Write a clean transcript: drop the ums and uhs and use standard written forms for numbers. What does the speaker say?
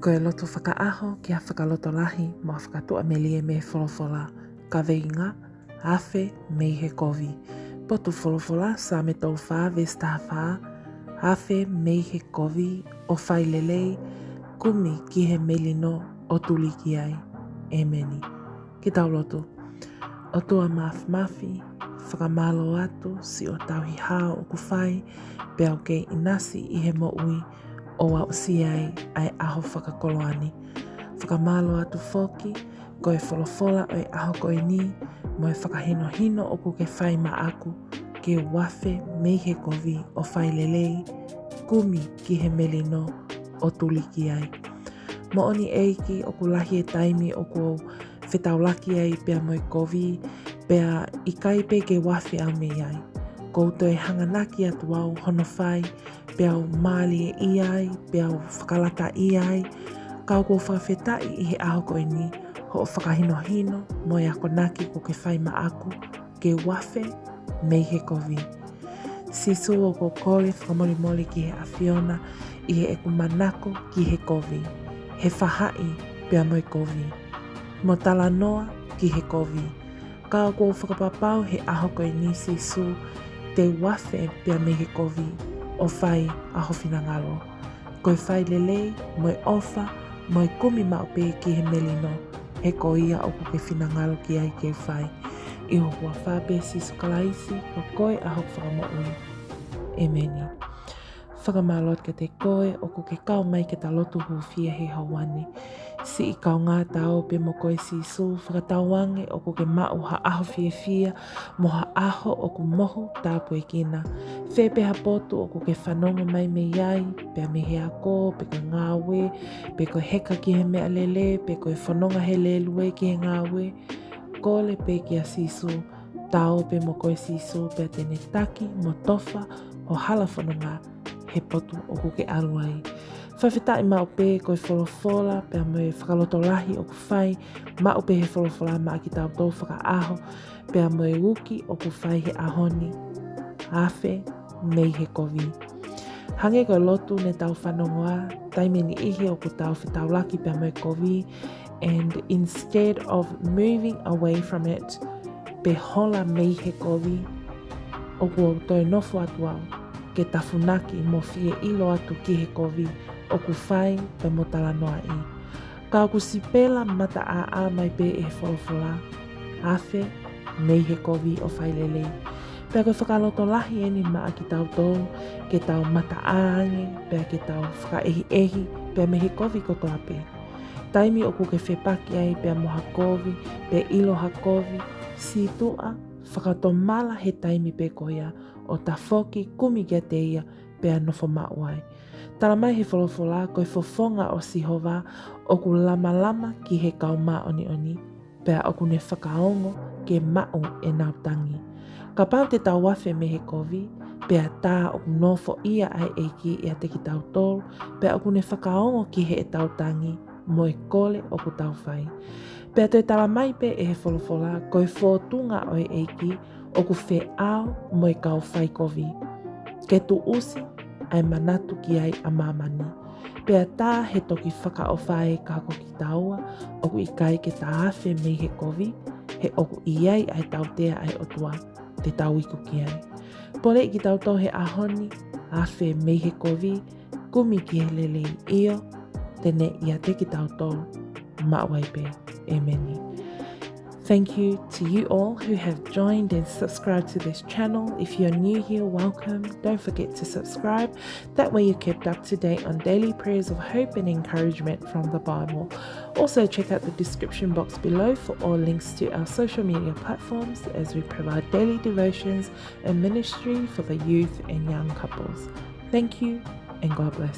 Koe loto whakaaho kia whakaloto lahi ma whakatua me lie me wholofola. Ka veinga, awhi mei he kovi. Potu wholofola sa me tau wha vesta wha, awhi mei he kovi o whai lelei, kumi ki he melino o tuli ki ai. Emeni. Ki tau loto. O tua mafi, whakamalo atu si o tauhi hao o ku whai, pea o kei inasi i he moui, o au si ai aho whakakoloani. Whakamalo atu whoki, koe wholofola o aho koe ni, mo e whakahino o ku ke whai ma aku, ke wafe mei he kovi o whai lelei, kumi ki he melino o tuli ki ai. Mo oni eiki o ku lahi e taimi o ku whetaulaki ai pea mo e kovi, pea i kaipe ke wafe au mei ai. Koutou e hanganaki atu au hono whai, pea o maali e i ai, pea o whakalata i ai, kau kou whawhetai i he aho koe ni, ho o whakahino mo e ako naki ko ke whai ma aku, ke wafe mei he kovi. Sisu o ko kore whakamolimoli ki he awhiona, i he eku manako ki he kovi. He whahai pea mo e kovi. Mo tala noa ki he kovi. Kau kou whakapapau he aho koe ni sisu, te wafe pea me he kovi o whai a howhina ngalo. Koe whai lelei, mo e ofa, mo e kumi maupe ki he melino, he ko ia o kuke whina ngalo ki ai ke whai. I ho hua whape sisu kalaisi, o koe a hok whakamoui. Emeni. Whakamalot ke te koe o kuke kau mai ke ta lotu huwhia he hawane. Si I kau ngā tau pe mo koe sisu whakatauange o kuke mau ha aho whia mo ha aho o ku mohu tāpu e kina. Whepe ha potu o kuke whanonga mai me iai, pe me he ako, pe koe ngāwe, pe koe heka ki he mea lele, pe koe whanonga he lelue ki he ngāwe. Kole pe ki a sisu, tau pe mo koe sisu pe tene taki mo tofa o hala whanonga he potu o kuke aruai. Whawhetai maupe koe wholofola pea mo e whakaloto lahi o ku whai, maupe he wholofola maa ki tau tau whakaaho, pea mo e uki o ku whai he ahoni, awhe mei he kovi. Hange koe lotu ne tau whanongoa, taimeni ihi o ku tau whetaulaki pea mo e kovi, and instead of moving away from it, pe hola mei he kovi, o ku toi nofu atu au, ke tafunaki mo fie ilo atu ki he kovi, o ku whai pe mo tala noa I. Ka ku sipela mata a mai pe e wholofola, awhe mei he kovi o whai lelei. Pea koe whakaloto lahi eni maa ki tau tō, ke tau mata aange, pea ke tau whakaehi, pea me he kovi koto ape. Taimi o kuke whepaki ai pea mo hakovi, pea ilo hakovi, si tua whakatomala he taimi pe koia, o ta whoki kumi kia te ia, pea nofo mauai. Tala mai he wholofola koe fofonga o Sihova, o ku lama ki he kauma oni, pea o ku ne whakaongo ke mau e nautangi. Ka pau te tau wafe me he kovi, pea tā o ku nofo ia ai eiki ia te ki tau tolu, pea o ku ne whakaongo ki he e tautangi, mo e kole o ku tau whai. Pea te tala mai pe e he wholofola, koe whōtunga o e eiki, o ku whe ao mo e kau whai kovi. Ke tu usi, ai manatu ki ai a mamani. Pea tā he toki whaka o whae kako ki taua, o ku ikai ke tā awhe mei he kovi, he oku iai ai tautea ai otua, te tau iku ki ai. Pore ki tau tau he ahoni, awhe mei he kovi, kumi ki he lelei io, tene ia te ki tau tau, mauai pe, emeni. Thank you to you all who have joined and subscribed to this channel. If you're new here, welcome. Don't forget to subscribe. That way you're kept up to date on daily prayers of hope and encouragement from the Bible. Also check out the description box below for all links to our social media platforms as we provide daily devotions and ministry for the youth and young couples. Thank you and God bless.